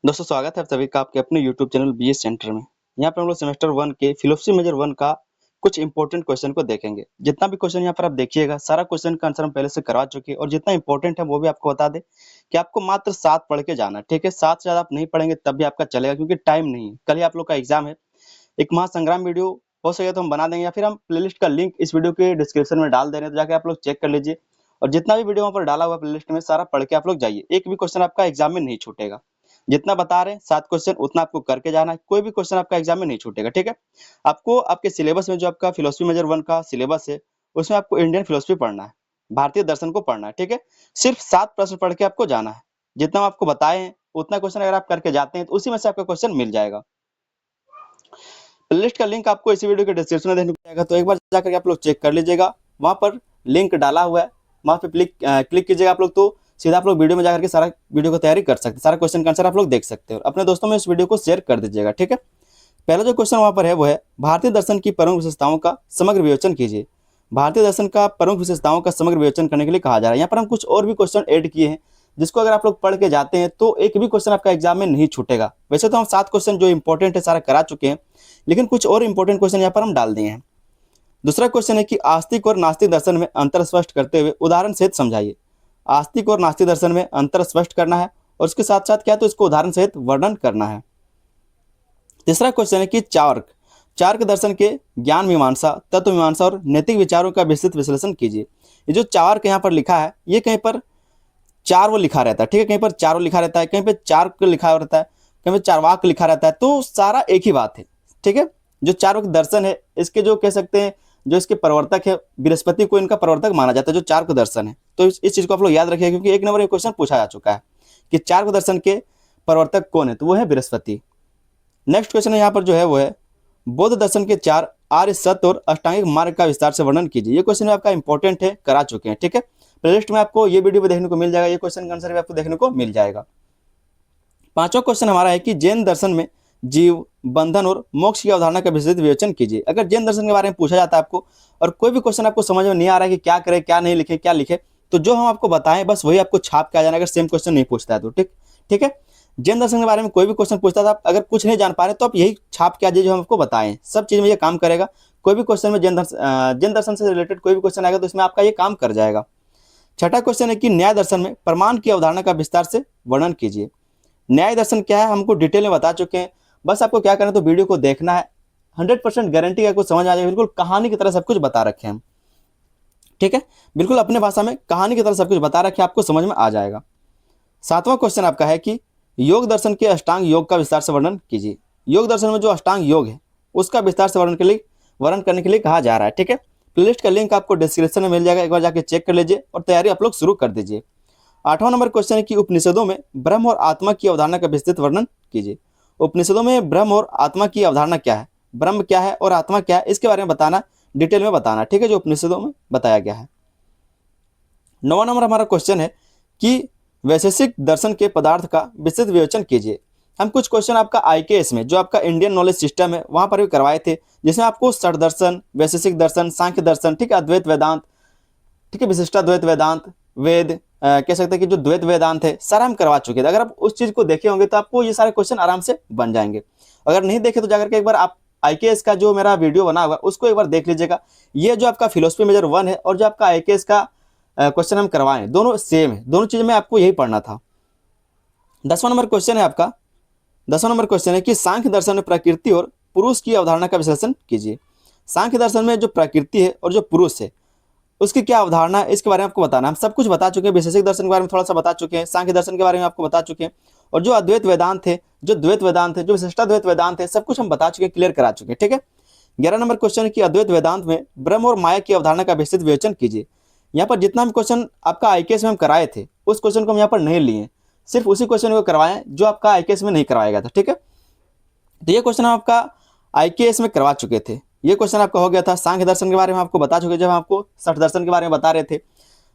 दोस्तों स्वागत है आप सभी का आपके अपने यूट्यूब चैनल बीएस सेंटर में। यहाँ पर हम लोग सेमेस्टर 1 के फिलोसफी मेजर 1 का कुछ इंपॉर्टेंट क्वेश्चन को देखेंगे। जितना भी क्वेश्चन यहाँ पर आप देखिएगा सारा क्वेश्चन का आंसर हम पहले से करवा चुके हैं और जितना इंपॉर्टेंट है वो भी आपको बता दें कि आपको मात्र 7 पढ़ के जाना है। ठीक है, 7 से ज़्यादा आप नहीं पढ़ेंगे तब भी आपका चलेगा क्योंकि टाइम नहीं है। कल ही आप लोग का एग्जाम है। एक महासंग्राम वीडियो हो सके तो हम बना देंगे या फिर हम प्लेलिस्ट का लिंक इस वीडियो के डिस्क्रिप्शन में डाल दे रहे हैं, तो जाके आप लोग चेक कर लीजिए। और जितना भी वीडियो वहाँ पर डाला हुआ प्लेलिस्ट में सारा पढ़ के आप लोग जाइए। एक भी क्वेश्चन आपका एग्जाम में नहीं छूटेगा। जितना बता रहे हैं 7 क्वेश्चन उतना आपको करके जाना है। कोई भी क्वेश्चन आपका एग्जाम में नहीं छूटेगा। ठीक है, आपको आपके सिलेबस में जो आपका फिलोसफी मेजर 1 का सिलेबस है उसमें आपको इंडियन फिलोसफी पढ़ना है, भारतीय दर्शन को पढ़ना है। ठीक है, सिर्फ 7 प्रश्न पढ़ के आपको जाना है। जितना हम आपको बताए हैं उतना क्वेश्चन अगर आप करके जाते हैं तो उसी में से आपका क्वेश्चन मिल जाएगा। प्लेलिस्ट का लिंक आपको इसी वीडियो के डिस्क्रिप्शन में देखने को मिलेगा, तो एक बार जाकर के आप लोग चेक कर लीजिएगा। वहां पर लिंक डाला हुआ है, वहां पे क्लिक कीजिएगा आप लोग तो सीधा आप लोग वीडियो में जाकर के सारा वीडियो को तैयारी कर सकते हैं। सारा क्वेश्चन का आंसर आप लोग देख सकते हैं और अपने दोस्तों में इस वीडियो को शेयर कर दीजिएगा। ठीक है, पहला जो क्वेश्चन वहां पर है वो है भारतीय दर्शन की प्रमुख विशेषताओं का समग्र विवेचन कीजिए। भारतीय दर्शन का प्रमुख विशेषताओं का समग्र विवेचन करने के लिए कहा जा रहा है। यहाँ पर हम कुछ और भी क्वेश्चन ऐड किए हैं जिसको अगर आप लोग पढ़ के जाते हैं तो एक भी क्वेश्चन आपका एग्जाम में नहीं छूटेगा। वैसे तो हम 7 क्वेश्चन जो इंपॉर्टेंट है सारा करा चुके हैं, लेकिन कुछ और इंपॉर्टेंट क्वेश्चन यहाँ पर हम डाल दिए हैं। दूसरा क्वेश्चन है कि आस्तिक और नास्तिक दर्शन में अंतर स्पष्ट करते हुए उदाहरण सहित समझाइए। आस्तिक और नास्तिक दर्शन में अंतर स्पष्ट करना है और उसके साथ साथ क्या तो इसको उदाहरण सहित वर्णन करना है। तीसरा क्वेश्चन है कि चार्क दर्शन के ज्ञान मीमांसा, तत्व मीमांसा और नैतिक विचारों का विस्तृत विश्लेषण कीजिए। ये जो चार्क यहाँ पर लिखा है ये कहीं पर चार वो लिखा रहता है। ठीक है, कहीं पर चार वो लिखा रहता है, कहीं पर चार्क लिखा रहता है, कहीं पर चारवाक लिखा रहता है, तो सारा एक ही बात है। ठीक है, जो चार्क दर्शन है इसके जो कह सकते हैं जो इसके प्रवर्तक है बृहस्पति को इनका प्रवर्तक माना जाता है जो चार्क दर्शन है। तो इस चीज को आप लोग याद रखिए क्योंकि एक नंबर क्वेश्चन पूछा जा चुका है कि चार्क दर्शन के प्रवर्तक कौन है, तो वो है बृहस्पति। नेक्स्ट क्वेश्चन यहाँ पर जो है वो है बौद्ध दर्शन के 4 आर्य सत्य और अष्टांगिक मार्ग का विस्तार से वर्णन कीजिए। ये क्वेश्चन आपका इंपॉर्टेंट है, करा चुके हैं। ठीक है, प्लेलिस्ट में आपको ये वीडियो भी देखने को मिल जाएगा, ये क्वेश्चन का आंसर भी आपको देखने को मिल जाएगा। पांचवा क्वेश्चन हमारा है कि जैन दर्शन में जीव, बंधन और मोक्ष की अवधारणा का विस्तृत विवेचन कीजिए। अगर जैन दर्शन के बारे में पूछा जाता है आपको और कोई भी क्वेश्चन आपको समझ में नहीं आ रहा है कि क्या करे क्या नहीं लिखे क्या लिखे, तो जो हम आपको बताएं बस वही आपको छाप के आ जाना, अगर सेम क्वेश्चन नहीं पूछता है तो। ठीक है, जैन दर्शन के बारे में कोई भी क्वेश्चन पूछता था, अगर कुछ नहीं जान पा रहे तो आप यही छाप के आ जाइए जो हम आपको बताएं। सब चीज में ये काम करेगा। कोई भी क्वेश्चन में जैन दर्शन से रिलेटेड कोई भी क्वेश्चन आएगा तो इसमें आपका ये काम कर जाएगा। छठा क्वेश्चन है कि न्याय दर्शन में प्रमाण की अवधारणा का विस्तार से वर्णन कीजिए। न्याय दर्शन क्या है हमको डिटेल में बता चुके हैं, बस आपको क्या करना है तो वीडियो को देखना है। 100% गारंटी है आपको समझ आ जाएगा, बिल्कुल कहानी की तरह सब कुछ बता रखे हैं हम। ठीक है, बिल्कुल अपने भाषा में कहानी की तरह सब कुछ बता रखे आपको समझ में आ जाएगा। सातवां क्वेश्चन आपका है कि योग दर्शन के अष्टांग योग का विस्तार से वर्णन कीजिए। योग दर्शन में जो अष्टांग योग है उसका विस्तार से वर्णन करने के लिए कहा जा रहा है। ठीक है, प्लेलिस्ट का लिंक आपको डिस्क्रिप्शन में मिल जाएगा, एक बार जाके चेक कर लीजिए और तैयारी आप लोग शुरू कर दीजिए। 8वां नंबर क्वेश्चन है कि उपनिषदों में ब्रह्म और आत्मा की अवधारणा का विस्तृत वर्णन कीजिए। उपनिषदों में ब्रह्म और आत्मा की अवधारणा क्या है, ब्रह्म क्या है और आत्मा क्या है, इसके बारे में बताना, डिटेल में बताना। ठीक है, जो उपनिषदों में बताया गया है। 9वां नंबर हमारा क्वेश्चन है कि वैशेषिक दर्शन के पदार्थ का विस्तृत विवेचन कीजिए। हम कुछ क्वेश्चन आपका आईकेएस में जो आपका इंडियन नॉलेज सिस्टम है वहां पर भी करवाए थे, जिसमें आपको षड दर्शन, वैशेषिक दर्शन, सांख्य दर्शन, ठीक है, अद्वैत वेदांत, ठीक है, विशिष्टाद्वैत वेदांत, वेद कह सकते हैं कि जो द्वैत वेदांत है सारा हम करवा चुके थे। अगर आप उस चीज को देखे होंगे तो आपको ये सारे क्वेश्चन आराम से बन जाएंगे। अगर नहीं देखे तो जाकर के एक बार आप आईकेएस का जो मेरा वीडियो बना हुआ उसको एक बार देख लीजिएगा। ये जो आपका फिलोसफी मेजर 1 है और जो आपका आईकेएस का क्वेश्चन हम करवाएं दोनों सेम है, दोनों चीज में आपको यही पढ़ना था। 10वां नंबर क्वेश्चन है आपका, 10वां नंबर क्वेश्चन है कि सांख्य दर्शन में प्रकृति और पुरुष की अवधारणा का विश्लेषण कीजिए। सांख्य दर्शन में जो प्रकृति है और जो पुरुष है उसकी क्या अवधारणा है इसके बारे में आपको बताना। हम सब कुछ बता चुके हैं, वैशेषिक दर्शन के बारे में थोड़ा सा बता चुके हैं, सांख्य दर्शन के बारे में आपको बता चुके हैं, और जो अद्वैत वेदांत है, जो द्वैत वेदांत है, जो विशिष्टाद्वैत वेदांत है, सब कुछ हम बता चुके हैं, क्लियर करा चुके हैं। ठीक है, 11 नंबर क्वेश्चन है कि अद्वैत वेदांत में ब्रह्म और माया की अवधारणा का विस्तृत विवेचन कीजिए। यहाँ पर जितना भी क्वेश्चन आपका आईकेएस में हम कराए थे उस क्वेश्चन को हम यहाँ पर नहीं लिए, सिर्फ उसी क्वेश्चन को करवाएं जो आपका आईकेएस में नहीं करवाया गया था। ठीक है, तो ये क्वेश्चन हम आपका आईकेएस में करवा चुके थे। ये क्वेश्चन आपका हो गया था। सांख्य दर्शन के बारे में आपको बता चुके जब हम आपको षट दर्शन के बारे में बता रहे थे।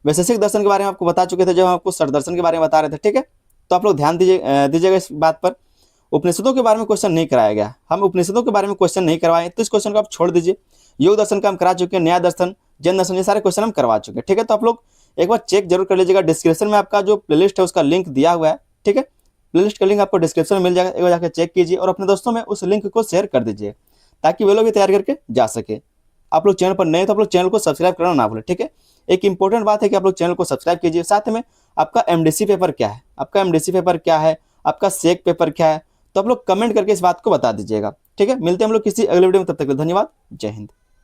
वैशेषिक दर्शन के बारे में आपको बता चुके थे जब हम आपको षट दर्शन के बारे में बता रहे थे। ठीक है, तो आप लोग ध्यान दीजिएगा इस बात पर। उपनिषदों के बारे में क्वेश्चन नहीं कराया गया, हम उपनिषदों के बारे में क्वेश्चन नहीं करवाए, तो इस क्वेश्चन को आप छोड़ दीजिए। योग दर्शन का हम करा चुके हैं, न्याय दर्शन, जैन दर्शन, ये सारे क्वेश्चन हम करवा चुके हैं। ठीक है, तो आप लोग एक बार चेक जरूर कर लीजिएगा, डिस्क्रिप्शन में आपका जो प्लेलिस्ट है उसका लिंक दिया हुआ है। ठीक है, प्लेलिस्ट का लिंक आपको डिस्क्रिप्शन में मिल जाएगा, एक बार जाकर चेक कीजिए और अपने दोस्तों में उस लिंक को शेयर कर दीजिए ताकि वे लोग भी तैयार करके जा सके। आप लोग चैनल पर नए तो आप लोग चैनल को सब्सक्राइब करना ना भूलें, ठीक है। एक इंपॉर्टेंट बात है कि आप लोग चैनल को सब्सक्राइब कीजिए, साथ में आपका एमडीसी पेपर क्या है, आपका एमडीसी पेपर क्या है, आपका सेक पेपर क्या है, तो आप लोग कमेंट करके इस बात को बता दीजिएगा, ठीक है। मिलते हैं हम लोग किसी अगले वीडियो में, तब तक के लिए धन्यवाद, जय हिंद।